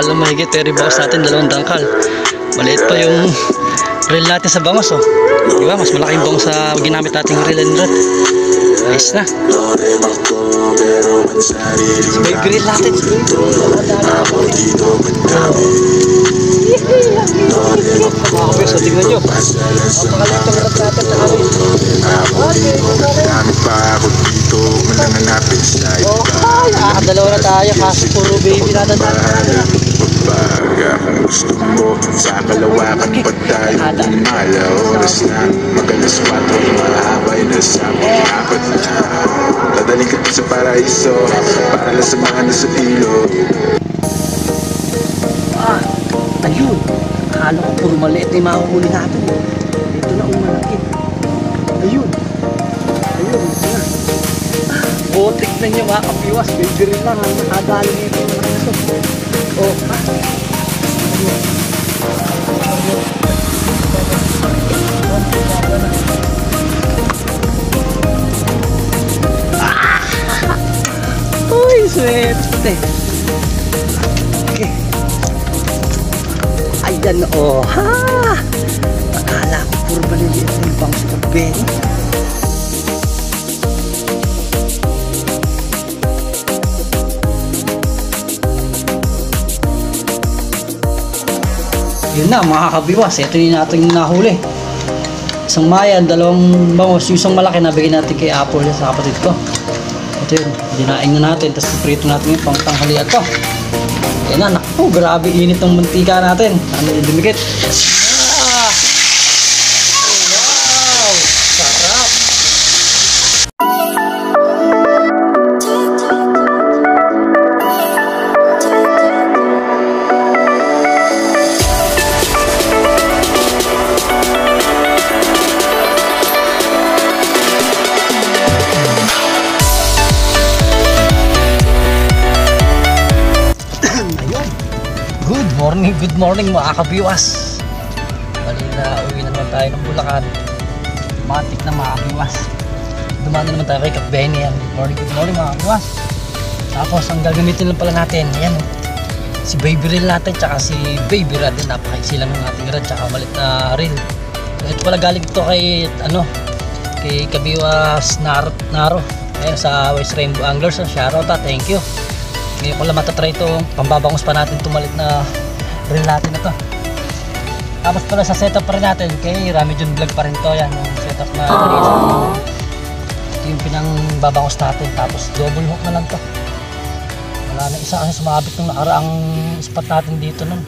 dangkal lang mahigit, pero yung bangos natin 2 dangkal. Maliit pa yung reel natin sa bangos, oh. Diba? Mas malaki yung bangos sa ginamit nating reel and rod. Nice na. May grill natin. Mga kapis, so tingnan nyo. Napakalitong rod natin na kami. Nakakadalawa na tayo kasi puro baby natin natin. Kung gusto mo sa kalawakan pa tayo malaw, oras na magalas 4, mahabay na sa mga-4 na dadaling kita sa paraiso para lang samahan na sa ilog. Ayun, akala ko puro maliit na yung mahuhuli natin. Ito na umalakit. Ayun, ito na. Botik na nyo mga kapiwas, baby rin lang ang nakadali nito yung malaki na ito. Oh, uy, swerte. Okay. Ayan, oh, ha! Akala ko puro maliliit na yung bangos ng beng. Yun na mga kabiwas, ito yung natin nahuli. Isang mayan, 2 bangos. Yung isang malaki nabigay natin kay Apple sa kapatid ko. Ito yun, dinaing na natin, tapos prito natin yung pangtanghalian ko. Yan na, naku, grabe init ng mantika natin. Ano yung dumikit? Wow! Sarap! Good morning mga kabiwas. Bali na uwi na naman tayo ng Bulacan. Matik na mga kabiwas. Dumaan na naman tayo kay Kap Benny. Good morning mga kabiwas. Tapos ang gagamitin lang pala natin, ayan, si baby reel natin tsaka si baby rod din. Napakaiksi lang ng ating rod tsaka malit na reel. Ito pala galing to kay kay Kabiwas Naro. Ayan, sa West Rainbow Anglers. Shoutout, thank you. Ngayon ko lang matatry itong pambabangos pa natin tumalit na reel natin na to. Tapos pala sa setup pa rin natin kay Rami Jun Vlog pa rin to. Yan yung setup na ito yung pinangbabangos natin. Tapos double hook na lang to. Wala na isa kasi sumabit nung nakaraang spot natin dito nun.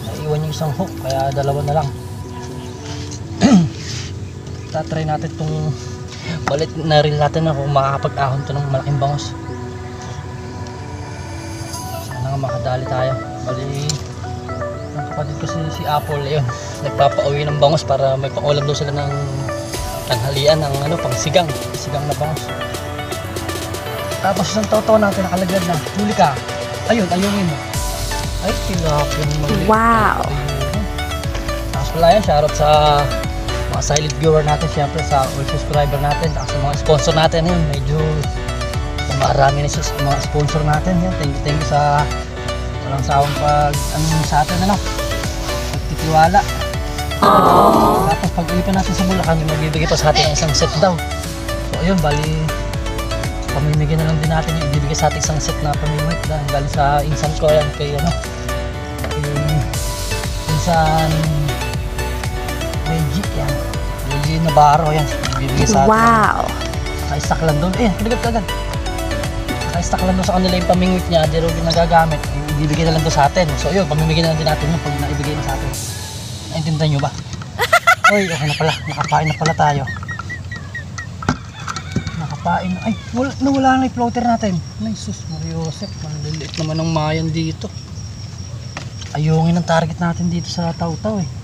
Naiwan yung isang hook kaya 2 na lang. Tatry natin itong balit na reel natin na kung makakapag-ahon to ng malaking bangos. Sana nga makadali tayo. Bali, ang kapatid ko si Apple, yun, nagpapauwi ng bangos para may pangulam daw sila ng tanghalian ng pang sigang na bangos. Tapos isang totoo natin nakalaglag na, huli ka, ayun, ayungin mo. Ay, tilapia yung maliit. Wow! Tapos pala yan, shoutout sa mga silent viewer natin, syempre sa all subscriber natin, at sa mga sponsor natin, yun, medyo marami na mga sponsor natin, yun, thank you sa walang sawang pag sa atin pagtitiwala. Tapos pag uwi pa natin sa Bulacan, magbibigay pa sa atin ng isang set daw. So ayun, bali pamimigay na lang din natin yung ibibigay sa atin isang set na pamimigay dahil galing sa insan ko yan kay insan Reggie Navarro yan, ibibigay sa atin. Wow! Naka-stack lang doon, kagad naka-stack lang doon sa kanila yung pamingwit niya, di rin nagagamit, ibibigay na lang doon sa atin. So yun, pamimigay na lang din natin yung pag naibigay na sa atin. Naintindihan nyo ba? Uy, okay na pala, nakapain na pala tayo. Nakapain na, ay nawala na yung floater natin. Ay sus Mariosep, maliliit naman ng mayan dito. Ayungin ang target natin dito sa Taw-Taw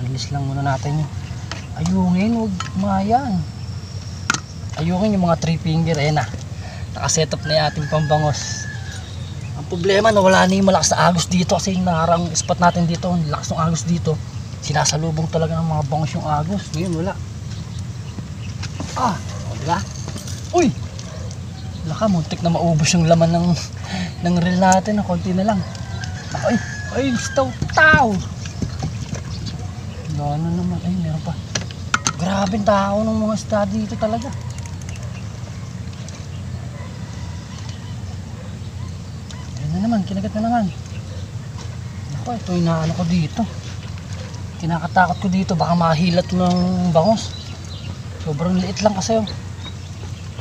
release lang muna natin yun. Ayungin, huwag mayan. Ayungin yung mga 3 finger, na nakasetup na yung ating pambangos. Ang problema na wala na yung malakas na agos dito kasi yung nakarang spot natin dito, ang lakas ng agos dito, sinasalubong talaga ng mga bangos yung agos. Ngayon wala. Diba? Uy! Naka, muntik na maubos yung laman ng reel natin. Konti na lang. Ay, staw. Ano naman, ay meron pa. Grabing tao ng mga isda dito talaga. Ayun na naman, kinagat na naman. Ako, ito inaano ko dito. Kinakatakot ko dito, baka mahilat ng bangos. Sobrang liit lang kasi oh.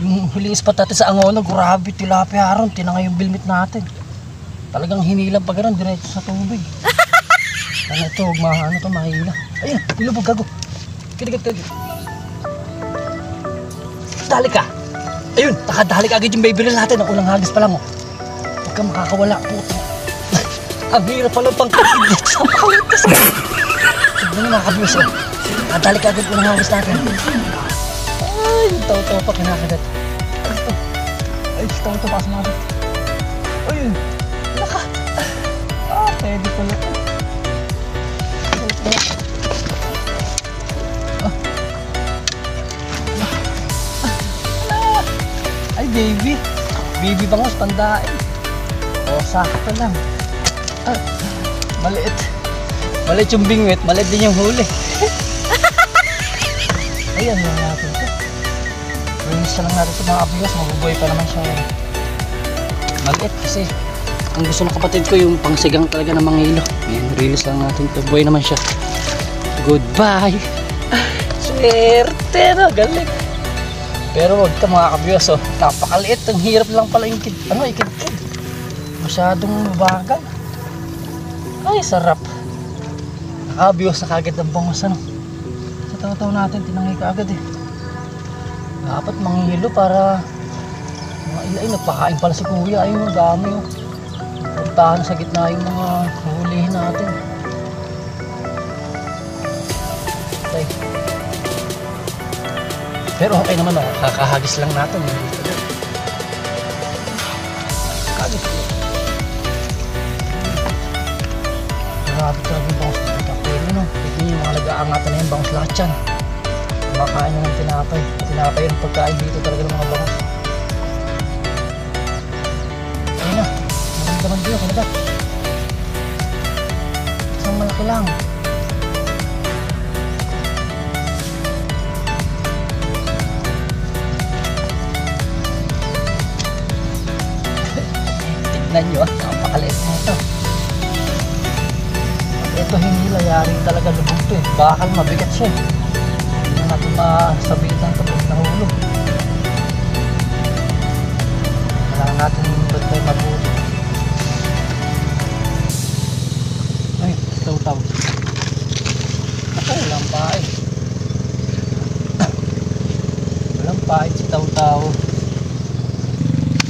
Yung huling spot natin sa Angono, grabe, tilapia ron, tinangay yung bilmit natin. Talagang hinilang pa gano'n, diretso sa tubig. Ano ito, huwag to, mahila. Ayun, nilubog, gago. Kinigat. Dali ka. Ayun, nakadali ka agad yung baby reel natin. Ang ulang hagis pa lang oh. Huwag ka makakawala, puto. Ang hirap pala pang kapigit sa pangkas ka. Tignan mo mga kabiyos oh. Nakadali ka agad ulang hagis natin. Ay, taw-taw pa kinakagat. Ay, taw-taw pa sumagot. Ayun, naka. Pwede pala. Ay, baby bangos, tandain. Sakto lang. Maliit yung bingwit, maliit din yung huli. Ayan lang natin ito. Release lang natin ito mga kabiyos, mabubuhay pa naman siya. Maliit kasi ang gusto ng kapatid ko yung pangsigang talaga ng mga ilo. Ayan, release lang natin ito, buhay naman siya. Goodbye. Swerte na, galing. Pero wag ka mga kabiyos oh, napakaliit, ang hirap lang pala yung ikid. Masyadong mabagal. Ay, sarap. Nakabiyos na kagad ang bangos ano. Sa taw-taw natin, tinangay ka agad eh. Dapat manghilo para ay, nagpakain pala si kuya. Ayun, ang dami oh. Puntahan sa gitna yung mga hulihin natin. Okay. Pero okay naman oh, kakahagis lang natin. Kagis. Grabe talaga yung bangos sa kapatid. Ano? Ito yung mga nag-aangatan na yung bangos lahat yan. Kumakain na ng tinapay. Tinapay yung pagkain dito talaga ng mga bangos. Ayun na. Maramdaman dito. Kanagat. Isang malaki lang. Tignan nyo. Napakaliit na ito. Ito hindi layaring talaga lubog to eh. Bakal mabigat siya. Hindi na natin masabitan kapag nahulog. Kailangan natin bantay mabuti. Ay, taw-taw. Ako, walang paid. Walang paid si taw-taw.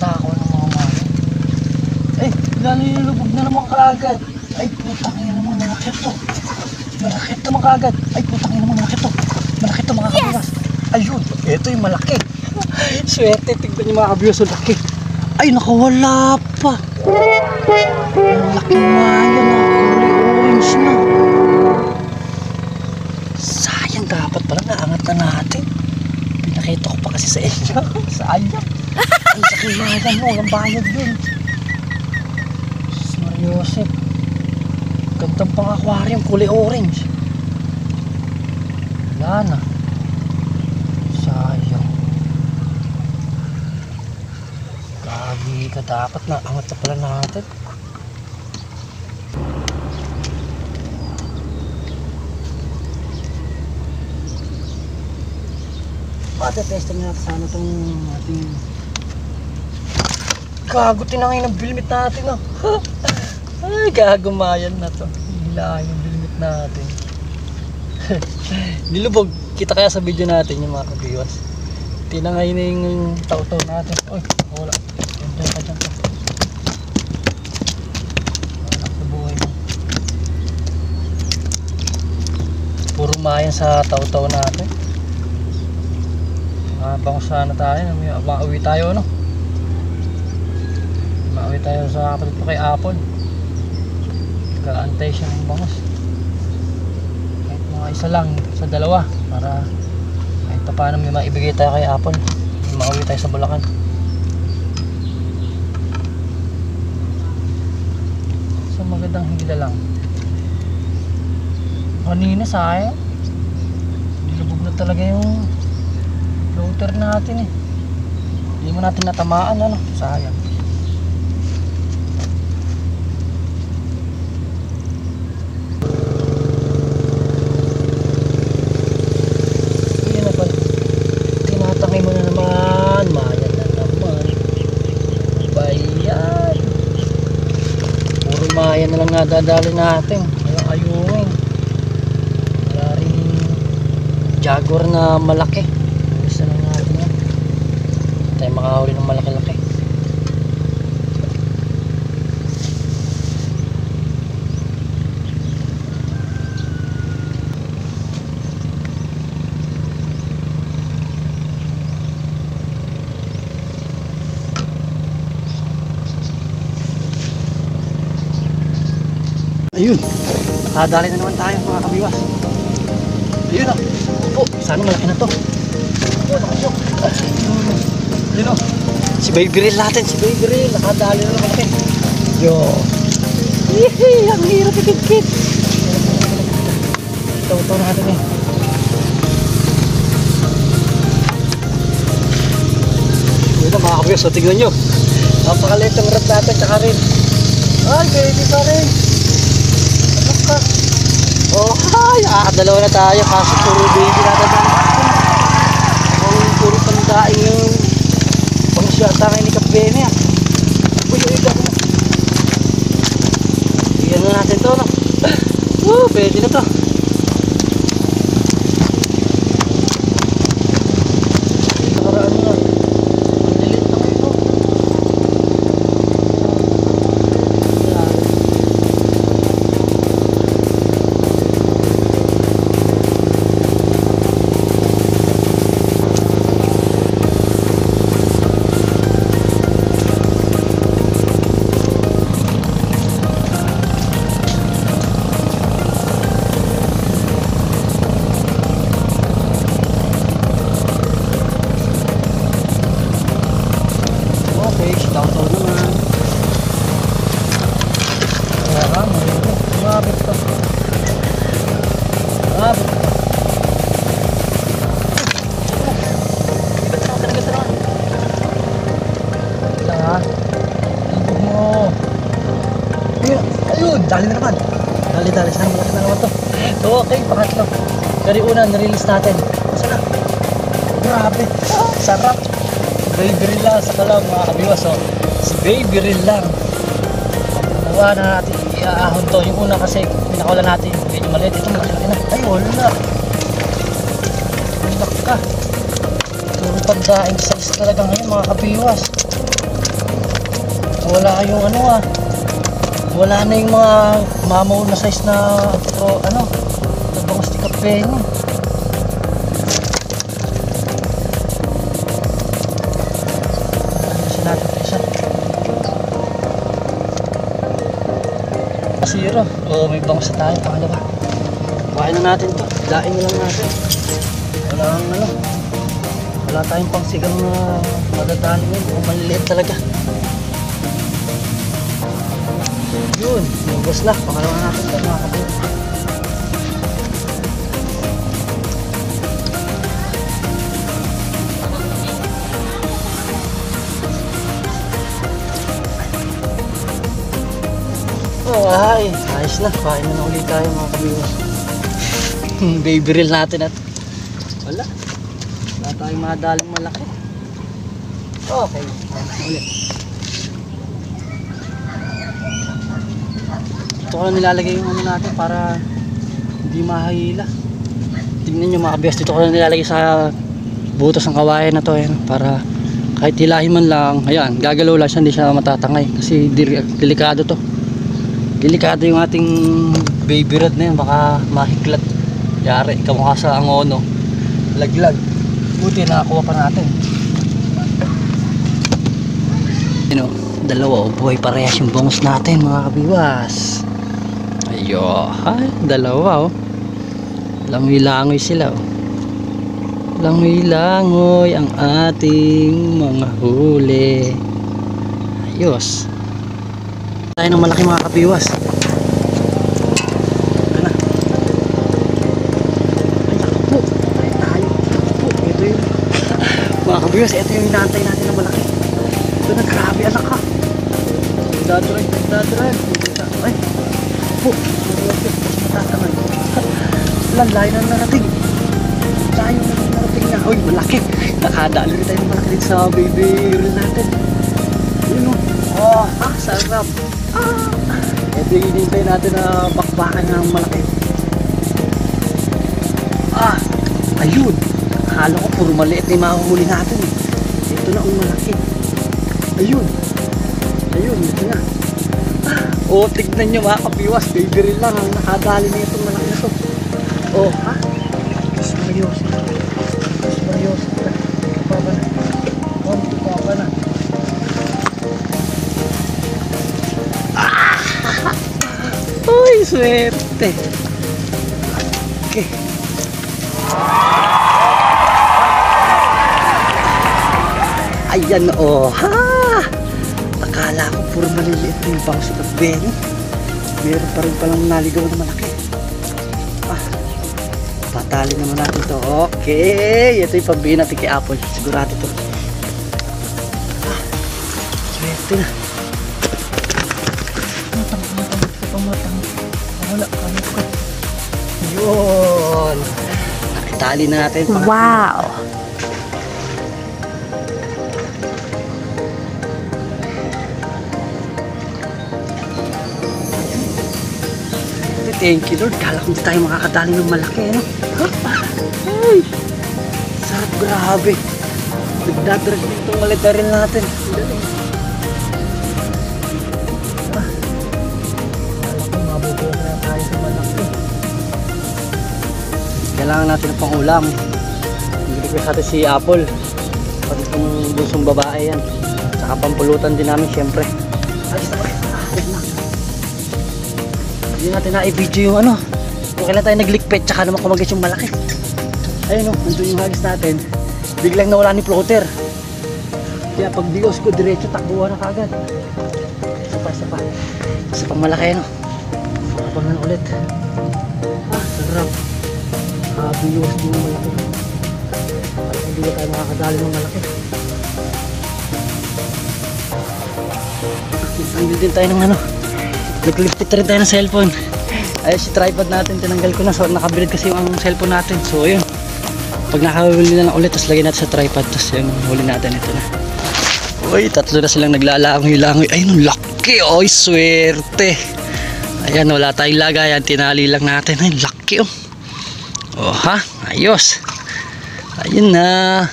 Tako ng mga mami. Ay, gano'n yung lubog na naman kaagad. Ay, putang ina naman, malaki ito. Malaki ito mga kagad. Ay, putang ina naman, malaki ito. Malaki ito mga kabiyos. Ayun, ito yung malaki. Swerte, tignan niyo mga kabiyos, laki. Ay, nakawala pa. Malaki nga yun, orange na. Sayang, dapat pala naangat na natin. Pinakita ko pa kasi sa inyo. Sayang. Ang laki nga yan, walang bayad dun. Mariosep. Gandang pang aquarium, kulay orange. Wala na. Sayang. Gagi ka, dapat na angat na pala natin. Pati-testing natin sana itong ating gago, tinangay ng bilmit natin oh. Ay, gagamayan na to. Hilahin yung bilmit natin. Nilubog. Kita kaya sa video natin yung mga kabiwas. Tinangay na yung taw-taw natin. Uy, wala. Diyan ka dyan pa. Anak sa buhay mo. Puro mayan sa taw-taw natin. Bango sana tayo. Mauwi tayo, no? Mauwi tayo sa kapatid ko kay Apple. Kaantay siya ng bangos. Kahit mga isa lang sa dalawa para kahit pa paano may maibigay tayo kay Apple. Mauwi tayo sa Bulacan. magandang hila lang. Kanina sayang. Nilubog na talaga yung floater natin eh. Hindi mo natin natamaan, ano, sayang. Yun na pala. Tinatangay mo na naman. Mayan na naman. Bayan. Puro mayan na lang nadadali natin. Walang ayungin. Wala rin jaguar na malaki. Gusto lang natin yan. Tayo makahuli ng malaki-laki. Ayun, nakadali na naman tayo mga kabiwas. Ayun o. Opo, sana malaki na to. Ayun o. Si Baby Reel natin, si Baby Reel. Nakadali na naman malaki. Yo. Yehey, ang hirap ikit-kit. Ito natin eh. Ayun na mga kabiwas, so tignan nyo. Napakalit ang rap natin, tsaka rin. Ay, baby pa rin. Oh, ay, dalawa na tayo kasi puro baby natadaan natin. Puro pandaing yung pangsyata ngayon ni Kapbene. Uy, ito na. Bigyan na natin to, no? Pwede na to. Nakaraan na. Ang lilit na ito. Okay, down naman. Ayan, mabit to. Mabit to. Ganda naman. Lang ha. Ibig mo. Ayun, dali na naman. Dali, saan malaki na naman to. Okay, pangatlo. Kari una, nirelease natin. Saan na? Grabe. Sarap. Baby Reel lang sa kalam mga kabiwas, oh. Si Baby Reel lang. Nawa na natin iaahon to. Yung una kasi pinakawalan natin medyo maliit. Ito malaki na. Ay wala. Malak ka. Puro pagdaing size talaga ngayon mga kabiwas. Wala yung ano ah. Wala na yung mga mamaw na size na ano. Nabangos ni Kapbene. Zero. Oh, may bangus na tayo. Pangalawa. Kuhain na natin to. Daing na lang natin. Wala tayong pangsigang na madadali mo. Kung maliliit talaga. Yun. Bangus na. Pangalawa natin to mga kapatid. Oh, ay, ayos na. Kain na ulit tayo mga kabiwas. Baby Reel natin at wala tayong madaling malaki. Okay, ulit. Ito ko lang nilalagay yung ano natin para hindi mahahila. Tingnan nyo mga kabiwas, dito ko lang nilalagay sa butas ng kawayan na to para kahit hilahin man lang, ayan, gagalaw lang siya, hindi siya matatangay kasi delikado to. Delikado yung ating baby rod na yun, baka mahiklat. Yari, kamukha sa angono. Laglag. Buti nakakuha pa natin. You know, dalawa, buhay parehas yung bangus natin mga kabiwas. Ayo, ay, dalawa oh. Langoy-langoy sila oh. Langoy-langoy ang ating mga huli. Ayos. Tayo ng malaki mga kabiwas. Viewers, ito yung inaantay natin na malaki. Ito na, grabe anak ka. Dadrive. Ay, po, matatangan. Lang, layo na narating. Layo na narating na. Uy, malaki. Nakadali rin tayo ng malaki din sa baby reel natin. Yun o. Oh, sarap. Ito yung hinintay natin na bakbakan ng malaki. Ayun. Akala ko puro maliit na yung mahuhuli natin eh. Ito na ang malaki. Ayun, ito na. Tignan nyo mga kabiwas. Baby reel lang ang nakadali na itong malaki na ito. Diyos Marios. Papa na. Uy, swerte. Okay. Ayan akala ko puro maliliit na yung bangos at Benny. Meron pa rin palang naligaw na malaki. Patali naman natin to. Okay, ito yung pambihin natin kay Apple. Sigurado to. Swerte na. Matang. Wala, kamot ko. Yun. Nakitali na natin. Wow. Thank you Lord. Kala ko hindi tayo makakadali ng malaki, ano? Ay! Sarap, grabe. Nagdadrag itong maliit na rin natin. Kala ko mabubuo na tayo sa malaki. Kailangan natin ng pang-ulam. Nag-request natin si Apple. Pati itong busong babae yan. Saka pampulutan din namin, syempre. Alis na ba? Hindi natin na-i-video yung ano. Kung kailan tayo naglikpet, tsaka naman kumagis yung malaki. Ayun nandun yung hagis natin. Biglang nawala ni floater. Kaya pag bios ko, diretso takbuhan na kagad. Isa pang malaki, no? Kapag ulit. Sarap. Bios din yung malaki. Parang hindi na tayo makakadali ng malaki. Nagtanggal din tayo ng ano. Naglipit rin tayo ng cellphone. Ayos si tripod natin, tinanggal ko na. So nakabilid kasi yung cellphone natin. So yun, pag nakahuli na lang ulit, tapos lagyan natin sa tripod. Tapos yung huli natin, ito na. Uy, tatlo na silang naglalangoy-langoy. Ayun, laki. Oy, swerte. Ayan, wala tayong lagayan, tinali lang natin. Ay, laki ayos. Ayun na.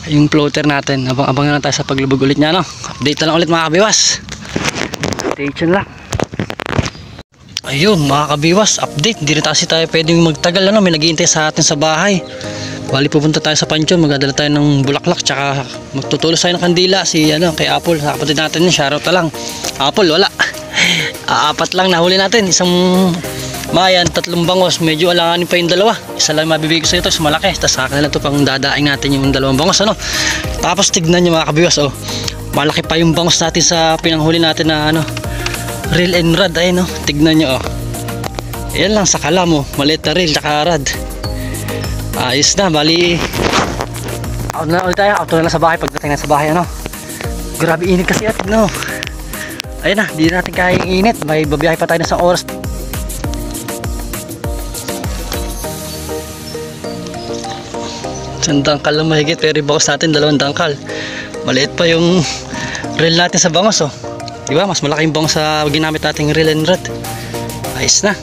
Yung floater natin, abang-abang na tayo sa paglubog ulit niya, no? Update na lang ulit mga kabiwas. Attention lang. Ayun mga kabiwas, update. Hindi rin kasi tayo pwedeng magtagal, ano? May naghihintay sa atin sa bahay. Bali pupunta tayo sa Panchon, magdadala tayo ng bulaklak, tsaka magtutulos tayo ng kandila kay Apple, sa kapatid natin yun. Shoutout na lang. Apple, wala. Apat lang nahuli natin. Isang mayan, 3 bangos. Medyo alanganin pa yung dalawa. Isa lang mabibigay ko sa ito, malaki. Tapos sa akin na lang ito pang dadaing natin yung 2 bangos, ano? Tapos tignan nyo mga kabiwas, malaki pa yung bangos natin sa pinanghuli natin na reel and rod. Ayun, tignan nyo, yan lang sa kalam, maliit na reel tsaka rod. Ayos na, bali out na ulit tayo. Out na lang sa bahay. Pagdating na sa bahay, grabe init kasi at ayun na, di natin kaya yung init. May babiyahe pa tayo na sa oras. Isang dangkal lang mahigit, pero yung bangos natin 2 dangkal. Maliit pa yung reel natin sa bangos, diba? Mas malaki yung bangos sa ginamit nating reel and rod. Ayos na.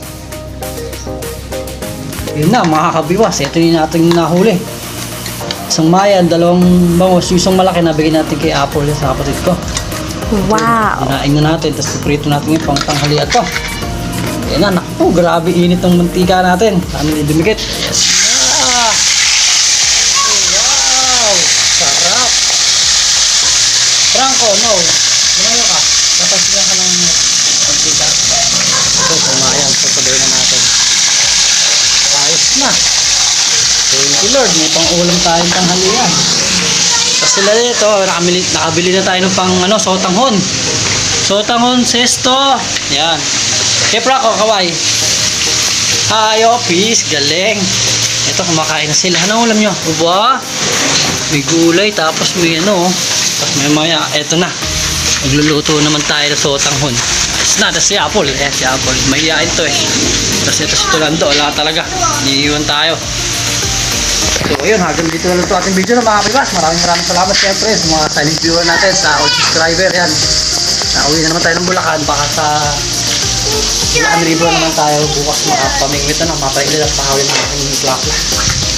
Yun na mga kabiwas, ito yung natin nahuli. Isang mayan, 2 bangos. Yung isang malaki nabigyan natin kay Apple sa kapatid ko. Wow. Hinain na natin, tapos prito natin yung pang tanghalian to. Yan na, naku, grabe init ng mantika natin. Ano yung dumikit? Yes. Wow, sarap. Franco, no. Lumayo ka. Napansiyan ka ng mantika. Ito, kumayan. Tutuloy na natin. Ayos na. Thank you Lord, may pang ulam tayong tanghalian. Tapos sila dito, nakabili na tayo ng pang sotanghon. Sotanghon, sesto. Yan. Kaya Franco, kaway. Ayo, peace, galing. Ito, kumakain na sila. Ano ulam nyo? Uba? May gulay, tapos may ano. Tapos may maya, eto na. Magluluto naman tayo ng sotanghon. It's not si Apple. Ayan si Apple. Mahihain to eh. Tapos ito si Tulando. Wala talaga. Iiwan tayo. So ayun, hanggang dito na lang ito ating video na mga kabibas. Maraming salamat siyempre sa mga silent viewer natin, sa all subscriber. Yan. Nauwi na naman tayo ng Bulacan. Baka sa Bulacan River naman tayo bukas makapamingwit na mapaigil at pakawin ng aking plakla.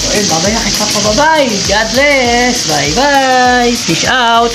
So ayun, babay na kayo pa. Bye-bye. God bless. Bye-bye. Peace out.